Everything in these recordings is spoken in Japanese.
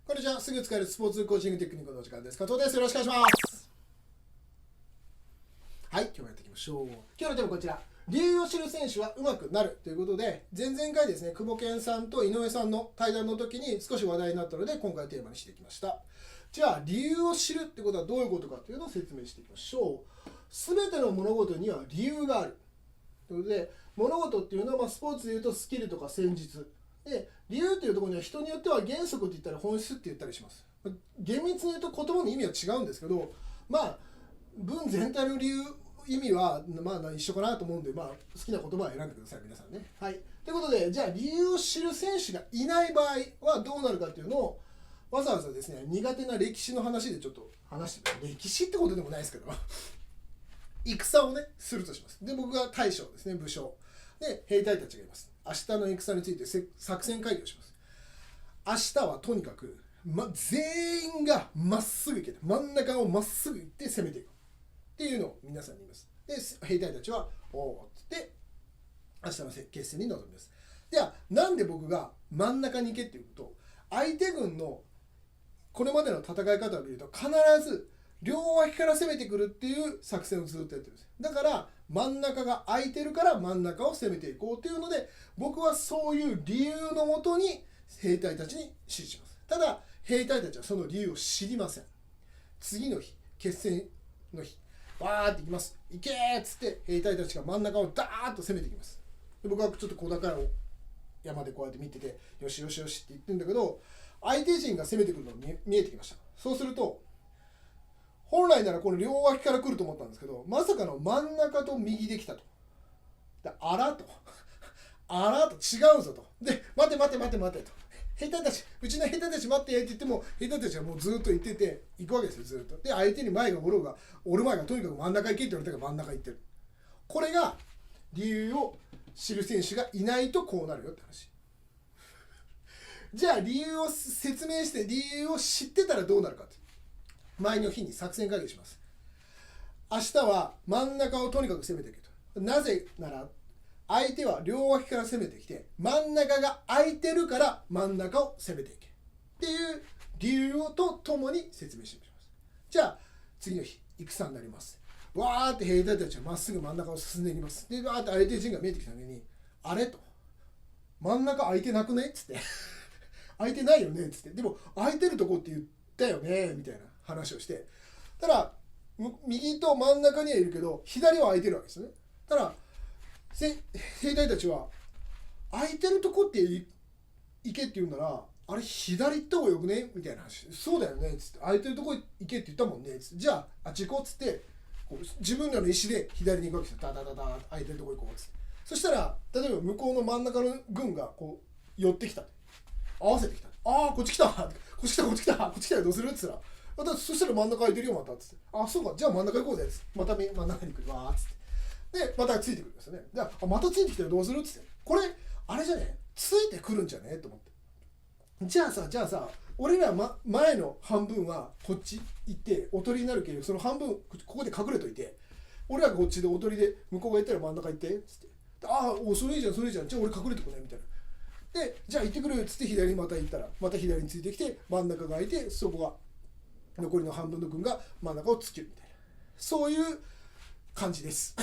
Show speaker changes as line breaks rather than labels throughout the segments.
こんにちは。すぐ使えるスポーツコーチングテクニックのお時間です。加藤です。よろしくお願いします。はい、今日もやっていきましょう。今日のテーマはこちら。理由を知る選手は上手くなるということで、前々回ですね、久保健さんと井上さんの対談の時に少し話題になったので、今回テーマにしていきました。じゃあ、理由を知るってことはどういうことかというのを説明していきましょう。すべての物事には理由がある。ということで、物事っていうのは、スポーツでいうとスキルとか戦術。で、理由というところには人によっては原則って言ったり本質って言ったりします。厳密に言うと言葉の意味は違うんですけど、文全体の理由、意味は一緒かなと思うんで、好きな言葉を選んでください、皆さんね。はい。ということで、じゃあ理由を知る選手がいない場合はどうなるかっていうのを、わざわざですね、苦手な歴史の話でちょっと話して、歴史ってことでもないですけど、戦をね、するとします。で、僕が大将ですね、武将。で、兵隊たちがいます。明日の戦について作戦会議をします。明日はとにかく、全員がまっすぐ行けて、真ん中をまっすぐ行って攻めていくっていうのを皆さんに言います。で、兵隊たちは、おおって言って、明日の決戦に臨みます。では、なんで僕が真ん中に行けっていうと、相手軍のこれまでの戦い方を見ると、必ず両脇から攻めてくるっていう作戦をずっとやってるんです。だから真ん中が空いてるから真ん中を攻めていこうというので、僕はそういう理由のもとに兵隊たちに指示します。ただ兵隊たちはその理由を知りません。次の日、決戦の日、わーって行きます。行けーっつって兵隊たちが真ん中をダーッと攻めてきます。で、僕はちょっと小高い山でこうやって見てて、よしよしよしって言ってるんだけど、相手陣が攻めてくるのが見えてきました。そうすると、本来ならこの両脇から来ると思ったんですけど、まさかの真ん中と右で来たと。あらと。あらと違うぞと。で、待てと。兵隊たち、うちの兵隊たち待ってって言っても、兵隊たちはもうずっと行ってて、行くわけですよ、ずっと。で、相手に前がおろうが、俺前がとにかく真ん中行けって言われたから真ん中行ってる。これが理由を知る選手がいないとこうなるよって話。じゃあ理由を説明して理由を知ってたらどうなるかって。前の日に作戦会議します。明日は真ん中をとにかく攻めていけと。なぜなら相手は両脇から攻めてきて、真ん中が空いてるから真ん中を攻めていけっていう理由とともに説明していきます。じゃあ次の日、戦になります。わーって兵隊たちはまっすぐ真ん中を進んでいきます。で、わーって相手陣が見えてきたのに、あれと、真ん中空いてなくねっつって空いてないよねっつって、でも空いてるとこって言ったよねみたいな話をして、ただ右と真ん中にはいるけど左は空いてるわけですよね。ただ兵隊たちは空いてるとこって行けって言うなら、あれ左行った方がよくねみたいな話。そうだよねっつって、空いてるとこ行けって言ったもんねっつって、じゃああっち行こうっつってこう自分らの意思で左に行くわけですよ。ダダダダ空いてるとこ行こうっつって、そしたら例えば向こうの真ん中の軍がこう寄ってきた、合わせてきた。ああ、こっち来た。こっち来たよ。どうするって言ったら、そしたら真ん中空いてるよ、また。つって。あ、そうか。じゃあ真ん中行こうぜ。つって。また真ん中に来るわ。つって。で、またついてくるんですよね。じゃあ、またついてきたらどうするって言って。これ、あれじゃねついてくるんじゃねと思って。じゃあさ、俺ら、前の半分はこっち行っておとりになるけど、その半分、ここで隠れといて、俺らがこっちでおとりで向こうが行ったら真ん中行って。つって。ああ、それいいじゃん。じゃあ俺隠れてこねみたいな。で、じゃあ行ってくるっつって左にまた行ったら、また左についてきて真ん中が空いて、そこが残りの半分の軍が真ん中を突きるみたいな、そういう感じです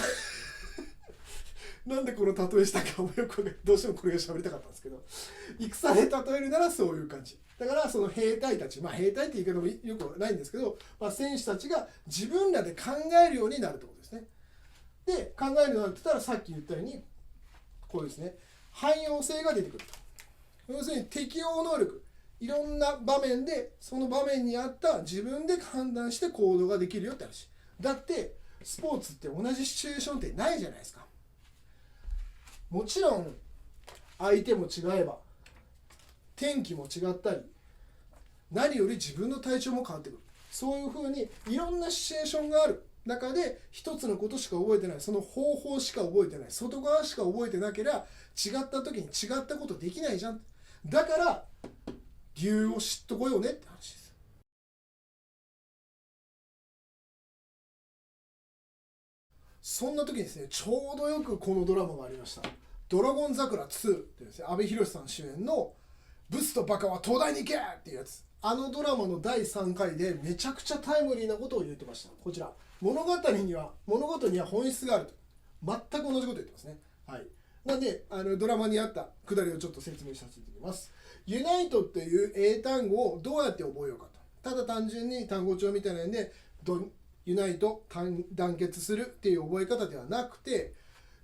なんでこの例えしたかもよくどうしてもこれが喋りたかったんですけど、戦で例えるならそういう感じだから、その兵隊たち、兵隊って言い方もよくないんですけど、選手たちが自分らで考えるようになるってことですね。で、考えるようになるって言ったら、さっき言ったようにこうですね、汎用性が出てくると。要するに適応能力、いろんな場面でその場面に合った自分で判断して行動ができるよって話。だってスポーツって同じシチュエーションってないじゃないですか。もちろん相手も違えば天気も違ったり、何より自分の体調も変わってくる。そういうふうにいろんなシチュエーションがある中で一つのことしか覚えてない、その方法しか覚えてない、外側しか覚えてなければ違った時に違ったことできないじゃん。だから理由を知っとこようねって話です。そんな時にですね、ちょうどよくこのドラマがありました。ドラゴン桜2ってですね、阿部寛さん主演のブスとバカは東大に行けっていうやつ。あのドラマの第3回でめちゃくちゃタイムリーなことを言ってました。こちら、物事には本質があると、全く同じことを言ってますね。はい、なんでドラマにあったくだりをちょっと説明させていただきます。ユナイトっていう英単語をどうやって覚えようかと。ただ単純に単語帳みたいなんでユナイト、団結するっていう覚え方ではなくて、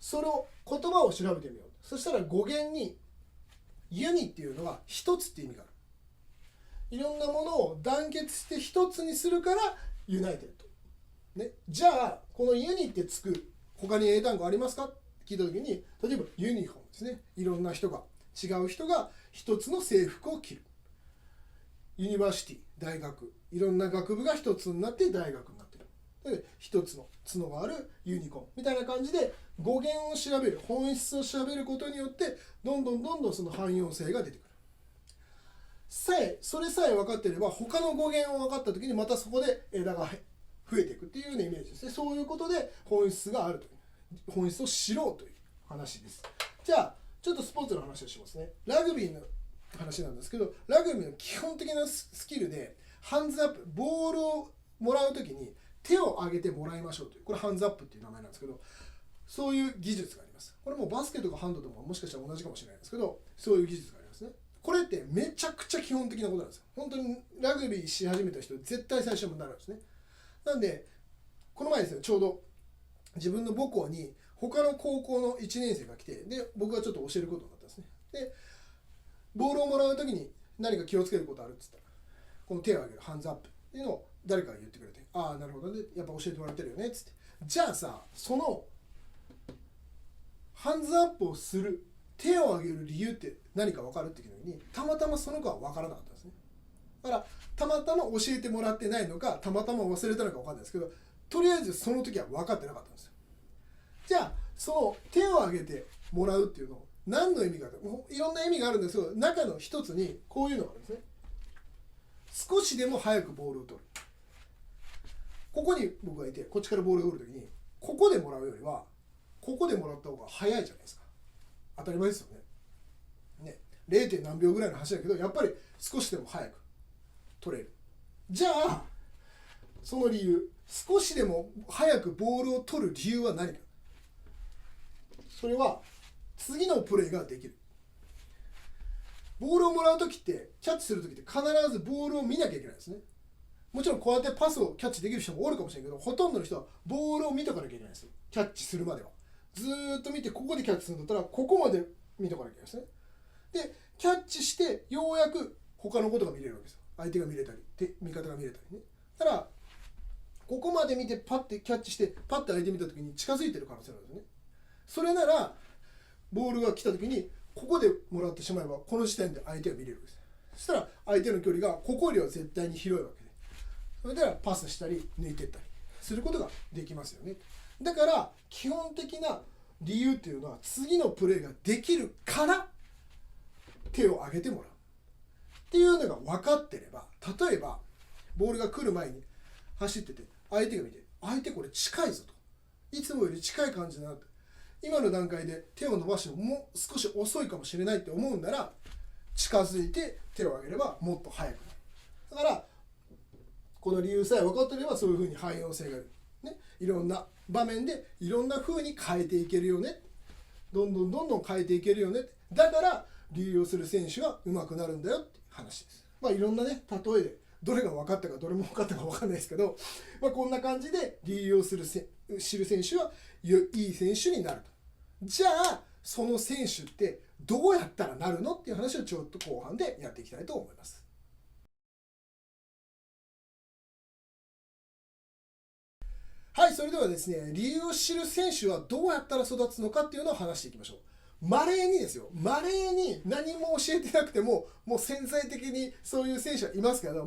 その言葉を調べてみよう。そしたら語源にユニっていうのは一つって意味がある。いろんなものを団結して一つにするからユナイテッド、ね、じゃあこのユニってつく他に英単語ありますかって聞いた時に、例えばユニフォームですね。いろんな人が違う人が一つの制服を着る。ユニバーシティ、大学、いろんな学部が一つになって大学になってる。で一つの角があるユニコーンみたいな感じで語源を調べる、本質を調べることによってどんどんその汎用性が出てくる。それさえ分かっていれば他の語源を分かった時にまたそこで枝が増えていくっていうようなイメージですね。そういうことで本質があるという、本質を知ろうという話です。じゃあちょっとスポーツの話をしますね。ラグビーの話なんですけど、ラグビーの基本的なスキルでハンズアップ、ボールをもらう時に手を上げてもらいましょうという、これハンズアップっていう名前なんですけど、そういう技術があります。これもバスケとかハンドとかもしかしたら同じかもしれないですけど、そういう技術がありますね。これってめちゃくちゃ基本的なことなんですよ。本当にラグビーし始めた人絶対最初もなるんですね。なんでこの前ですね、ちょうど自分の母校に他の高校の1年生が来て、で僕がちょっと教えることになったんですね。でボールをもらう時に何か気をつけることあるって言ったら、この手を挙げるハンズアップっていうのを誰かが言ってくれて、ああなるほどね、やっぱ教えてもらってるよねっつって、じゃあさ、そのハンズアップをする、手を挙げる理由って何か分かるって聞いた時に、たまたまその子は分からなかったんですね。だからたまたま教えてもらってないのか、たまたま忘れたのか分かんないですけど、とりあえずその時は分かってなかったんですよ。じゃあその手を挙げてもらうっていうのを何の意味か、いろんな意味があるんですけど、中の一つにこういうのがあるんですね。少しでも早くボールを取る。ここに僕がいて、こっちからボールを取るときに、ここでもらうよりはここでもらった方が早いじゃないですか。当たり前ですよね。0. 何秒ぐらいの話だけど、やっぱり少しでも早く取れる。じゃあその理由、少しでも早くボールを取る理由は何か。それは次のプレーができる。ボールをもらうときって、キャッチするときって必ずボールを見なきゃいけないですね。もちろんこうやってパスをキャッチできる人もおるかもしれないけど、ほとんどの人はボールを見とかなきゃいけないですよ。キャッチするまではずーっと見て、ここでキャッチするんだったらここまで見とかなきゃいけないですね。でキャッチしてようやく他のことが見れるわけですよ。相手が見れたり味方が見れたりね。だからここまで見てパッてキャッチしてパッて相手見たときに近づいてる可能性なんですね。それならボールが来たときにここでもらってしまえば、この時点で相手が見れるわけです。そしたら相手の距離がここよりは絶対に広いわけで、それではパスしたり抜いていったりすることができますよね。だから基本的な理由っていうのは、次のプレーができるから手を挙げてもらうっていうのが分かってれば、例えばボールが来る前に走ってて相手が見て、相手これ近いぞと、いつもより近い感じだなと、今の段階で手を伸ばしてももう少し遅いかもしれないって思うんなら、近づいて手を挙げればもっと速くなる。だからこの理由さえ分かっていれば、そういうふうに汎用性がある、ね、いろんな場面でいろんなふうに変えていけるよね、どんどん変えていけるよね、だから流用する選手が上手くなるんだよって話です。いろんなね、例えでどれが分かったかどれも分かったか分かんないですけど、こんな感じで流用する知る選手はいい選手になると。じゃあその選手ってどうやったらなるのっていう話をちょっと後半でやっていきたいと思います。はい、それではですね、理由を知る選手はどうやったら育つのかっていうのを話していきましょう。稀にですよ、稀に何も教えてなくても、もう潜在的にそういう選手はいますけど、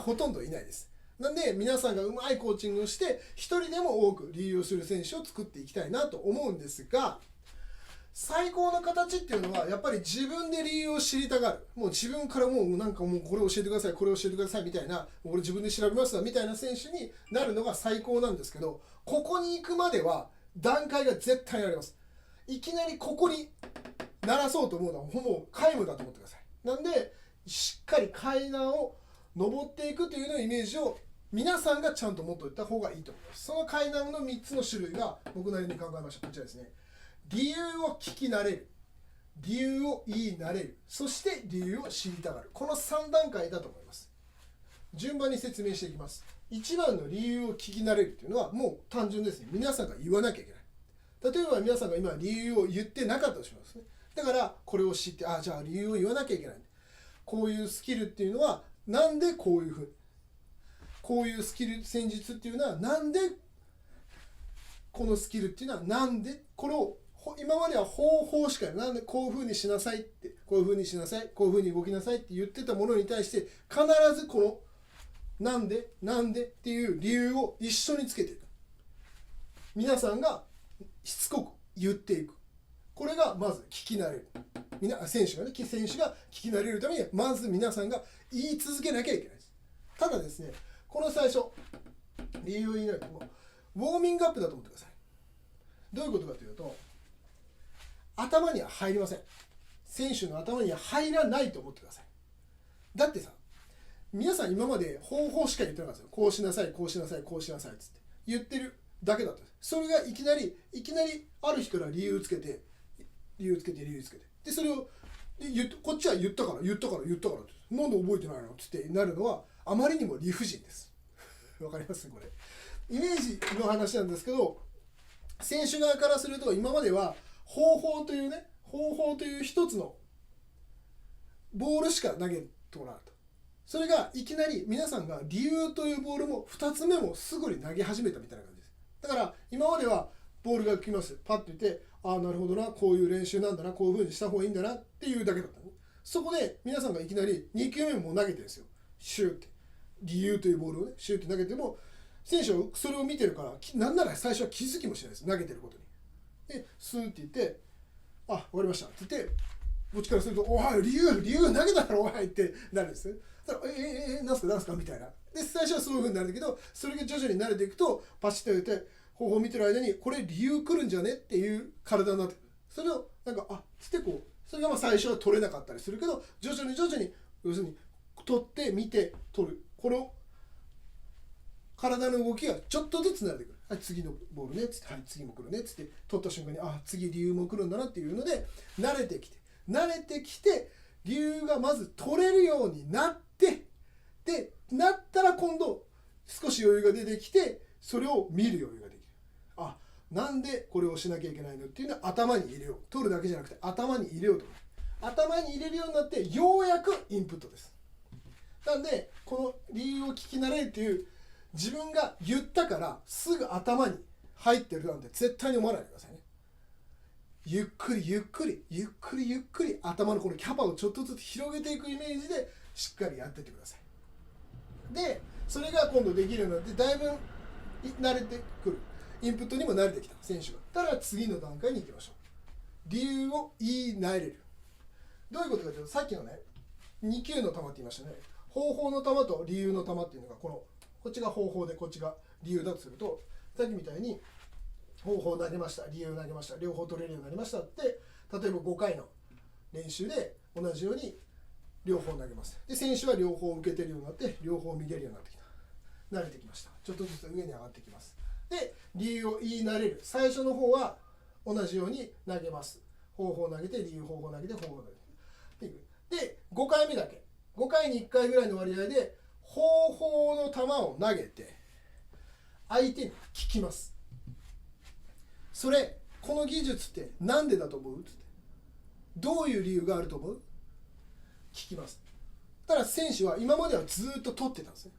ほとんどいないです。なんで皆さんがうまいコーチングをして一人でも多く理由を知る選手を作っていきたいなと思うんですが、最高の形っていうのはやっぱり自分で理由を知りたがる、もう自分からもうなんかもうこれ教えてください、これ教えてくださいみたいな、俺自分で調べますわみたいな選手になるのが最高なんですけど、ここに行くまでは段階が絶対にあります。いきなりここにならそうと思うのはほぼ皆無だと思ってください。なんでしっかり階段を登っていくというのイメージを皆さんがちゃんと持っておいた方がいいと思います。その階段の3つの種類が僕なりに考えました。こちらですね。理由を聞き慣れる、理由を言い慣れる、そして理由を知りたがる。この3段階だと思います。順番に説明していきます。1番の理由を聞き慣れるというのはもう単純ですね。皆さんが言わなきゃいけない。例えば皆さんが今理由を言ってなかったとしますね。だからこれを知って、じゃあ理由を言わなきゃいけない。こういうスキルっていうのはなんでこういうふうに、こういうスキル戦術っていうのはなんで、このスキルっていうのはなんで、これを今までは方法しかなんでこういうふうにしなさいって、こういうふうにしなさい、こういうふうに動きなさいって言ってたものに対して必ずこのなんでっていう理由を一緒につけていく。皆さんがしつこく言っていく。これがまず聞き慣れる。選手が聞き慣れるためにまず皆さんが言い続けなきゃいけないです。ただですね、この最初理由を言いないともウォーミングアップだと思ってください。どういうことかというと、頭には入りません。選手の頭には入らないと思ってください。だってさ、皆さん今まで方法しか言ってなかったんですよ。こうしなさい、こうしなさい、こうしなさいっつって言ってるだけだったんです。それがいきなりある日から理由つけてでそれをこっちは言ったからってなんで覚えてないのってなるのはあまりにも理不尽です。わかりますこれ。イメージの話なんですけど、選手側からすると今までは方法という一つのボールしか投げてもらうと。それがいきなり皆さんが理由というボールも2つ目もすぐに投げ始めたみたいな感じです。だから今まではボールが来ます。パッと言って、なるほどな、こういう練習なんだな、こういう風にした方がいいんだなっていうだけだったの。そこで皆さんがいきなり2球目も投げてるんですよ。シューって。理由というボールをね、シューって投げても、選手はそれを見てるから、なんなら最初は気づきもしないです。投げてることに。で、スーって言って、わかりましたって言って、こっちからすると、おい、理由投げたからおいってなるんですね。なんすかみたいな。で、最初はそういう風になるんだけど、それが徐々に慣れていくと、パチッと言って、方法を見てる間に、これ理由来るんじゃねっていう体になってくる。それを、つってそれが最初は取れなかったりするけど、徐々に、要するに、取って、見て、取る。この体の動きがちょっとずつ慣れてくる。はい、次のボールね、つって、はい、次も来るね、つって、取った瞬間に、次理由も来るんだなっていうので、慣れてきて、理由がまず取れるようになって、で、なったら今度、少し余裕が出てきて、それを見る余裕ができる。なんでこれをしなきゃいけないのっていうのは頭に入れよう。取るだけじゃなくて頭に入れようと。頭に入れるようになって、ようやくインプットです。なんで、この理由を聞き慣れるっていう、自分が言ったからすぐ頭に入ってるなんて絶対に思わないでくださいね。ゆっくり頭のこのキャパをちょっとずつ広げていくイメージでしっかりやっていってください。で、それが今度できるようになってだいぶ慣れてくる。インプットにも慣れてきた選手が。ただ次の段階に行きましょう。理由を言い慣れる。どういうことかというと、さっきのね、2球の球って言いましたね。方法の球と理由の球っていうのがこっちが方法でこっちが理由だとすると、さっきみたいに方法投げました、理由投げました、両方取れるようになりましたって、例えば5回の練習で同じように両方投げます。で、選手は両方受けてるようになって、両方見れるようになってきた。慣れてきました。ちょっとずつ上に上がってきます。で、理由を言い慣れる。最初の方は同じように投げます。方法投げて、理由方法投げて、方法投げて。で、5回目だけ。5回に1回ぐらいの割合で、方法の球を投げて、相手に聞きます。この技術ってなんでだと思うって。どういう理由があると思う？聞きます。ただ選手は今まではずっと取ってたんですね。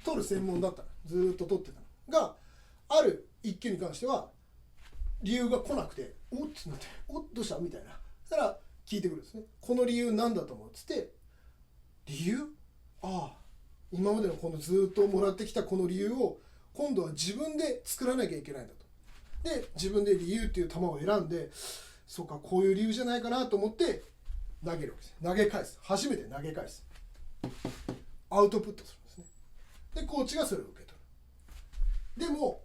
取る専門だったらずっと取ってたのが、ある一球に関しては理由が来なくて、おっつってどうしたみたいな。そしたら聞いてくるんですね。この理由なんだと思うっつって、理由？今までのこのずっともらってきたこの理由を今度は自分で作らなきゃいけないんだと。で、自分で理由っていう球を選んで、そうか、こういう理由じゃないかなと思って投げるわけです。投げ返す。初めて投げ返す。アウトプットするんですね。で、コーチがそれを受け取る。でも、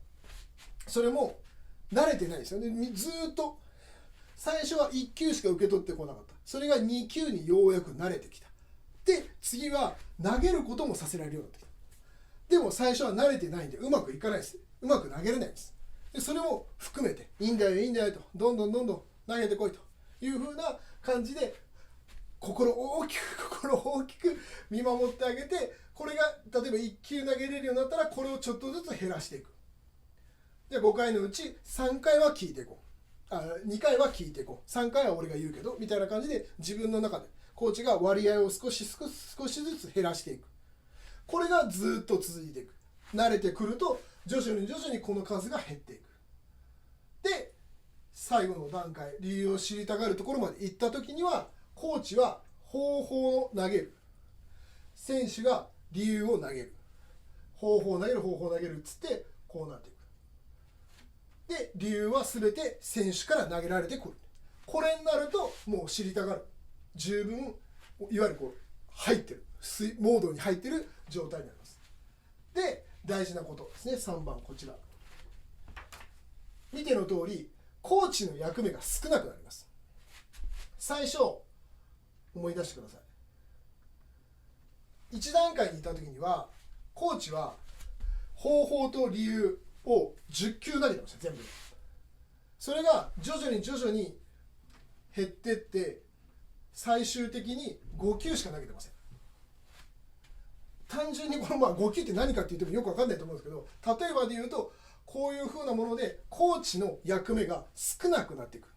それも慣れてないですよね。ずっと最初は1球しか受け取ってこなかった。それが2球にようやく慣れてきた。で次は投げることもさせられるようになってきた。でも最初は慣れてないんでうまくいかないです。うまく投げれないんです。でそれも含めていいんだよいいんだよと、どんどん投げてこいという風な感じで心大きく見守ってあげて、これが例えば1球投げれるようになったらこれをちょっとずつ減らしていく。で5回のうち3回は聞いていこう、2回は聞いていこう、3回は俺が言うけどみたいな感じで自分の中でコーチが割合を少しずつ減らしていく。これがずっと続いていく。慣れてくると徐々にこの数が減っていく。で最後の段階、理由を知りたがるところまで行った時にはコーチは方法を投げる、選手が理由を投げる、方法を投げるっつってこうなっていく。で理由は全て選手から投げられてくる。これになるともう知りたがる、十分いわゆるこう入ってるモードに入ってる状態になります。で大事なことですね、3番こちら見ての通りコーチの役目が少なくなります。最初思い出してください。1段階にいた時にはコーチは方法と理由を10球投げてました、全部。それが徐々に減ってって最終的に5球しか投げてません。単純にこの5球って何かって言ってもよく分かんないと思うんですけど、例えばで言うとこういう風なものでコーチの役目が少なくなっていく。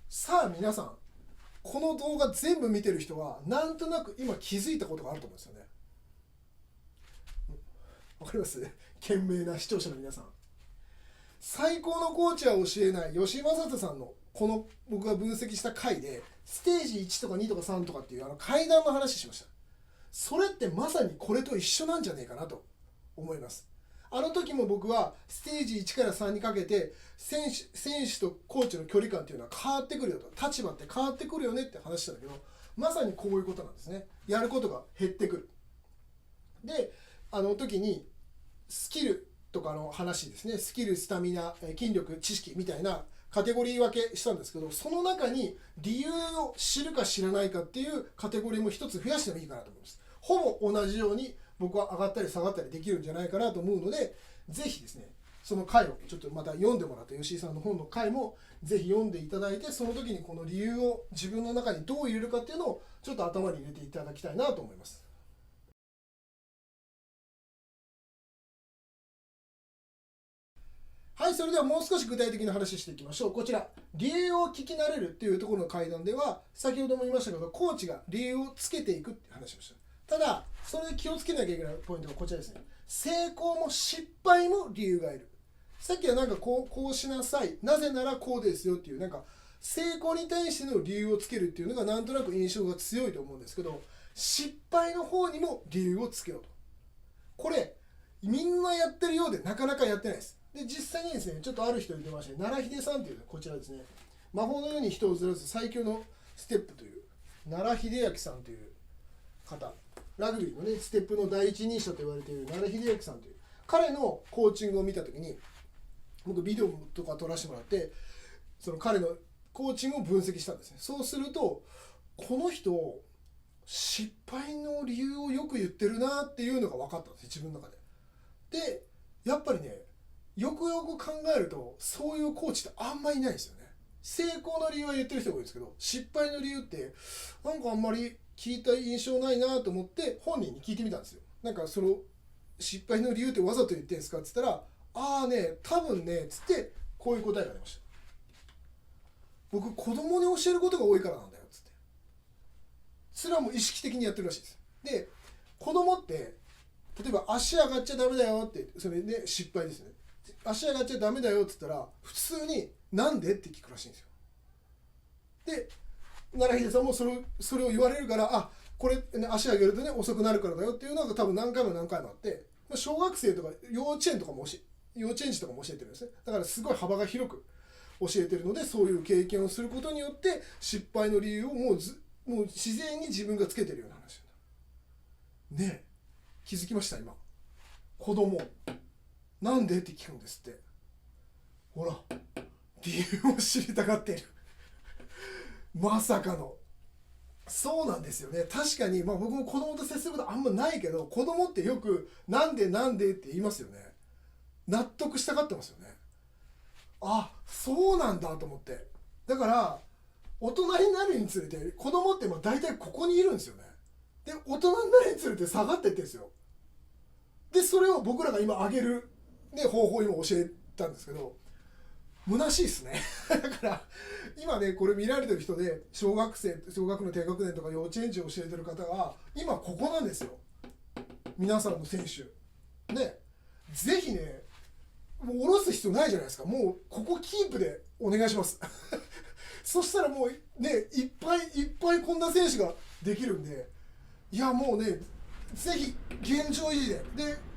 さあ皆さん、この動画全部見てる人はなんとなく今気づいたことがあると思うんですよね。わかります？賢明な視聴者の皆さん、最高のコーチは教えない吉井正人さんのこの僕が分析した回でステージ1とか2とか3とかっていう階段の話しました。それってまさにこれと一緒なんじゃねえかなと思います。あの時も僕はステージ1から3にかけて選手とコーチの距離感っていうのは変わってくるよと、立場って変わってくるよねって話したんだけど、まさにこういうことなんですね。やることが減ってくる。で時にスキルとかの話ですね、スキル、スタミナ、筋力、知識みたいなカテゴリー分けしたんですけど、その中に理由を知るか知らないかっていうカテゴリーも一つ増やしてもいいかなと思います。ほぼ同じように僕は上がったり下がったりできるんじゃないかなと思うので、ぜひですねその回をちょっとまた読んでもらって、吉井さんの本の回もぜひ読んでいただいて、その時にこの理由を自分の中にどう入れるかっていうのをちょっと頭に入れていただきたいなと思います。はい、それではもう少し具体的な話していきましょう。こちら、理由を聞き慣れるっていうところの階段では、先ほども言いましたけど、コーチが理由をつけていくって話をした。ただ、それで気をつけなきゃいけないポイントがこちらですね。成功も失敗も理由がいる。さっきはなんかこうしなさい。なぜならこうですよっていう、なんか成功に対しての理由をつけるっていうのがなんとなく印象が強いと思うんですけど、失敗の方にも理由をつけようと。これ、みんなやってるようでなかなかやってないです。で実際にですね、ちょっとある人に出まして、奈良秀さんというこちらですね、魔法のように人をずらす最強のステップという奈良秀明さんという方、ラグビーのねステップの第一人者と言われている奈良秀明さんという彼のコーチングを見たときに、僕ビデオとか撮らせてもらって、その彼のコーチングを分析したんですね。そうするとこの人失敗の理由をよく言ってるなっていうのが分かったんですよ、自分の中で。でやっぱりね、よくよく考えるとそういうコーチってあんまりいないですよね。成功の理由は言ってる人が多いですけど、失敗の理由ってなんかあんまり聞いた印象ないなと思って本人に聞いてみたんですよ。なんかその失敗の理由ってわざと言ってんですかって言ったら、ああね多分ねつってこういう答えが出ました。僕子供に教えることが多いからなんだよつって、それはもう意識的にやってるらしいです。で子供って例えば足上がっちゃダメだよって、それね失敗ですね。足上がっちゃダメだよって言ったら普通になんでって聞くらしいんですよ。で奈良秀さんもそれを言われるから、あこれ、ね、足上げるとね遅くなるからだよっていうのが多分何回もあって、小学生とか幼稚園とかも幼稚園児とかも教えてるんですね。だからすごい幅が広く教えてるので、そういう経験をすることによって失敗の理由をもう自然に自分がつけてるような話ね。え気づきました？今子供なんでって聞くんですって。ほら理由を知りたがっているまさかのそうなんですよね。確かに、僕も子供と接することあんまないけど、子供ってよくなんでなんでって言いますよね。納得したがってますよね。あ、そうなんだと思って。だから大人になるにつれて子供って大体ここにいるんですよね。で大人になるにつれて下がっていってるんですよ。でそれを僕らが今上げる、ね、方法を今教えたんですけど、虚しいですねだから今ねこれ見られてる人で小学の低学年とか幼稚園児を教えてる方が今ここなんですよ。皆さんの選手ね、ぜひね、もう下ろす必要ないじゃないですか。もうここキープでお願いしますそしたらもうねいっぱいこんな選手ができるんで、いやもうねぜひ現状維持で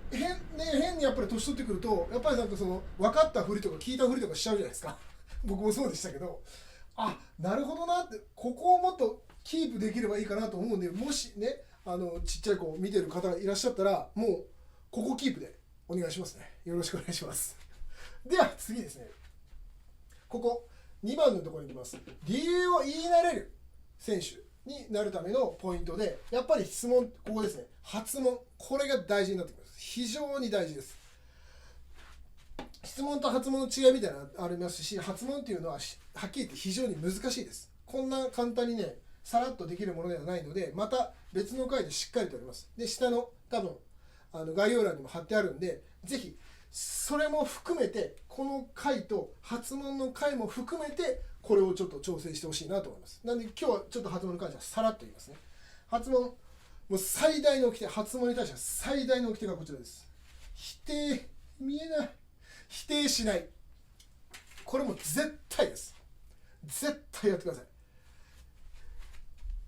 変にやっぱり年取ってくるとやっぱりなんかその分かったふりとか聞いたふりとかしちゃうじゃないですか僕もそうでしたけど、あ、なるほどなって、ここをもっとキープできればいいかなと思うんで、もしねちっちゃい子を見てる方がいらっしゃったらもうここキープでお願いしますね。よろしくお願いしますでは次ですね、ここ2番のところに行きます。理由を言い慣れる選手になるためのポイントで、やっぱり質問、ここですね、発問、これが大事になってきます。非常に大事です。質問と発問の違いみたいなのありますし、発問っていうのははっきり言って非常に難しいです。こんな簡単にねさらっとできるものではないので、また別の回でしっかりとあります。で下の多分概要欄にも貼ってあるんで、ぜひそれも含めてこの回と発問の回も含めてこれをちょっと調整してほしいなと思います。なんで今日はちょっと発問に関してはさらっと言いますね。発問、もう最大の掟、発問に対しては最大の掟がこちらです。否定、見えない、否定しない。これも絶対です。絶対やってください。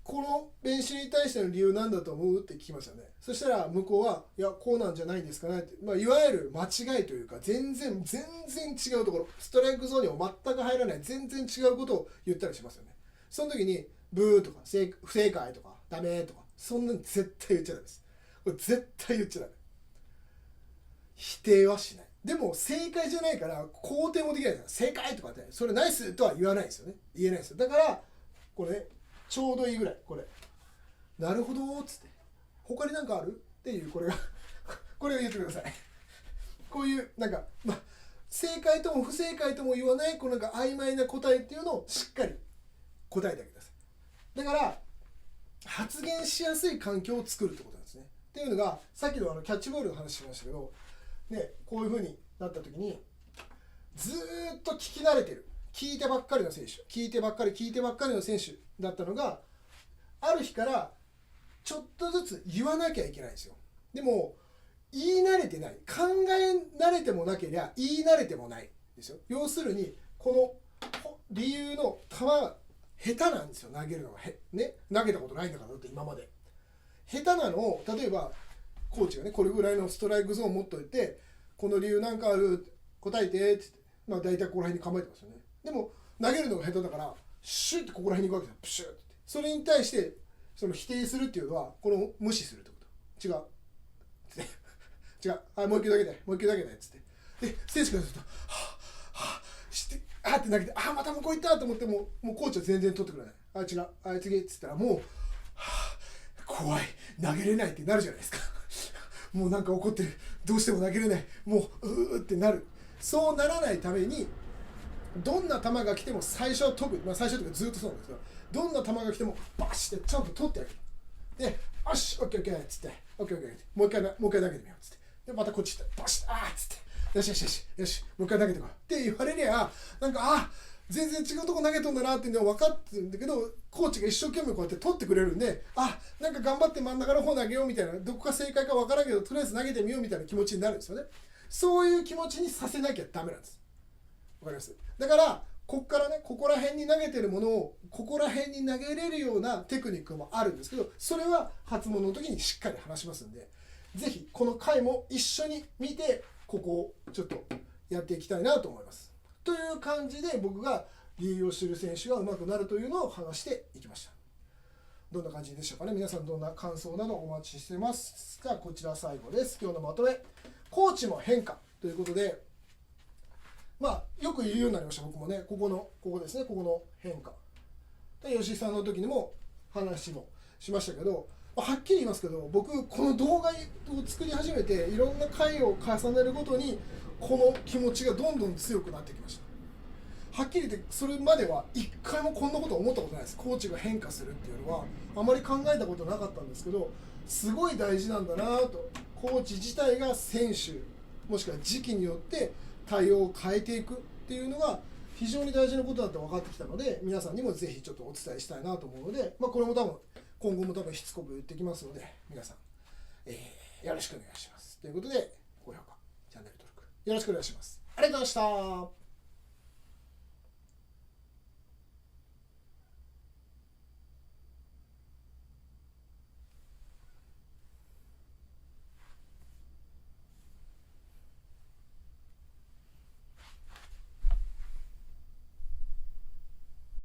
この練習に対しての理由なんだと思うって聞きましたね。そしたら向こうは、いやこうなんじゃないんですかねって、いわゆる間違いというか全然違うところ、ストライクゾーンにも全く入らない全然違うことを言ったりしますよね。その時にブーとか不正解とかダメとか、そんなの絶対言っちゃダメです。これ絶対言っちゃダメ。否定はしない。でも正解じゃないから肯定もできないから、正解とかってそれナイスとは言わないですよね。言えないですよ。だからこれね、ちょうどいいぐらい、これなるほどーっつって、他に何かあるっていう、これがこれを言ってください。こういうなんか、正解とも不正解とも言わないこうなんか曖昧な答えっていうのをしっかり答えてあげてください。だから発言しやすい環境を作るってことなんですね。っていうのがさっきのキャッチボールの話しましたけどね、こういう風になった時にずーっと聞き慣れてる、聞いてばっかりの選手、聞いてばっかりの選手だったのが、ある日からちょっとずつ言わなきゃいけないんですよ。でも言い慣れてない、考え慣れてもなければ言い慣れてもないですよ。要するにこの理由の球が下手なんですよ。投げるのがね、投げたことないんだからだって今まで。下手なのを例えばコーチがねこれぐらいのストライクゾーン持っといて、この理由なんかある答えてって言って、大体ここら辺に構えてますよね。でも投げるのが下手だからシュッてここら辺に行くわけですよ。プシュッて。それに対してその否定するっていうのはこの無視するってこと。違う違う、もう一球だけでもう一球だけでっつって、で選手からするとしてって投げて、また向こう行ったと思ってもうコーチは全然取ってくれない。違う、次っつったらもう怖い、投げれないってなるじゃないですかもうなんか怒ってる、どうしても投げれない、もうってなる。そうならないためにどんな球が来ても最初は飛ぶ、最初とかずっとそうなんですけど、どんな球が来てもバシッてちゃんと取ってあげる。でよしオッケーオッケーっつって、オッケーオッケーってもう一回投げてみようっつって、でまたこっち行ってバシッっつって、よしもう一回投げてこいって言われりゃ、なんか全然違うとこ投げとんだなっていうのは分かってるんだけど、コーチが一生懸命こうやって取ってくれるんで、なんか頑張って真ん中の方投げようみたいな、どこか正解か分からんけどとりあえず投げてみようみたいな気持ちになるんですよね。そういう気持ちにさせなきゃダメなんです。わかります？だからこっからね、ここら辺に投げてるものをここら辺に投げれるようなテクニックもあるんですけど、それは発問の時にしっかり話しますんで、ぜひこの回も一緒に見てここをちょっとやっていきたいなと思います。という感じで僕が理由を知る選手が上手くなるというのを話していきました。どんな感じでしょうかね。皆さんどんな感想などお待ちしてます。じゃあこちら最後です。今日のまとめ。コーチも変化ということで、よく言うようになりました。僕もね、ここですね、ここの変化で吉井さんの時にも話もしましたけど、はっきり言いますけど、僕この動画を作り始めていろんな回を重ねるごとにこの気持ちがどんどん強くなってきました。はっきり言ってそれまでは一回もこんなこと思ったことないです。コーチが変化するっていうのはあまり考えたことなかったんですけど、すごい大事なんだなと。コーチ自体が選手もしくは時期によって対応を変えていくっていうのが非常に大事なことだって分かってきたので、皆さんにもぜひちょっとお伝えしたいなと思うので、これも多分今後も多分しつこく言ってきますので、皆さん、よろしくお願いします。ということで、高評価、チャンネル登録よろしくお願いします。ありがとうございました。